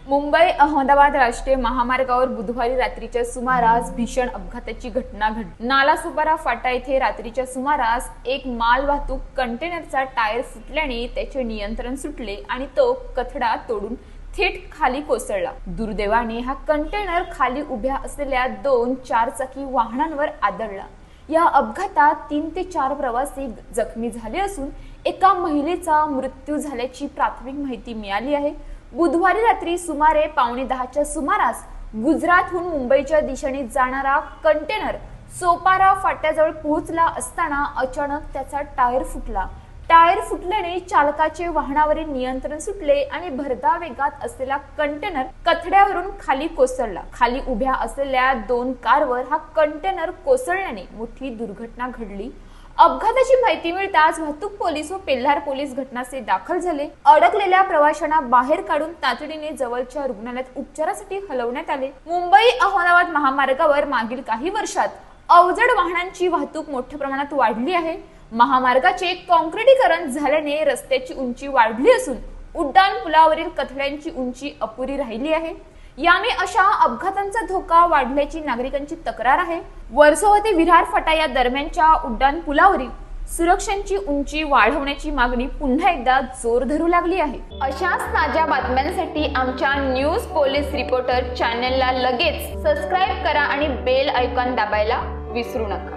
मुंबई अहमदाबाद राष्ट्रीय महामार्गावर बुधवारी रात्रीच्या सुमारास भीषण अपघाताची घटना घडली। नालासोपारा फाटा येथे रात्रीच्या सुमारास एक माल वाहतूक कंटेनरचा टायर फुटल्याने त्याचे नियंत्रण सुटले आणि तो कथडा तोडून थेट खाली कोसळला। दुर्दैवाने हा कंटेनर खाली उभ्या असलेल्या 2 चारचाकी वाहनांवर आदळला। या अपघातात 3 ते 4 प्रवासी जखमी झाले असून एका महिलेचा मृत्यू झाल्याची प्राथमिक माहिती मिळाली आहे। बुधवारी रात्री सुमारे 9:15च्या सुमारास गुजरातहून मुंबईच्या दिशेने जाणारा कंटेनर सोपारा फाट्याजवळ पोहोचला असताना अचानक त्याचा टायर फुटला। टायर फुटल्याने चालकाचे वाहनावरील नियंत्रण सुटले आणि भरधाव वेगात असलेला कंटेनर कथड्यावरून खाली कोसळला। खाली उभ्या असलेल्या 2 कारवर हा कंटेनर कोसळल्याने मोठी दुर्घटना घडली। अपघाताची माहिती मिळताच वाहतूक पोलीस व पेल्हार पोलीस घटनास्थळी दाखल झाले। अडकलेल्या प्रवाशांना बाहेर काढून तातडीने जवळच्या रुग्णालयात उपचारासाठी हलवण्यात आले। मुंबई अहमदाबाद महामार्गावर मागील काही वर्षात अवजड वाहनांची वाहतूक मोठ्या प्रमाणात वाढली आहे। महामार्गाचे काँक्रिटीकरण झाल्याने रस्त्याची उंची वाढली असून उड्डाण पुलावरील कथड्यांची उंची अपुरी राहिली आहे। यामुळे अशा अपघातांचा धोका वाढल्याची नागरिकांची तक्रार आहे। वर्सोवा ते विरार फाटा या दरम्यानच्या उड्डाण पुलावरील सुरक्षांची उंची वाढवण्याची मागणी पुन्हा एकदा जोर धरू लागली आहे। अशाच ताज्या बातम्यांसाठी आमच्या न्यूज पोलीस रिपोर्टर चॅनलला लगेच सबस्क्राइब करा आणि बेल आयकॉन दाबायला विसरू नका।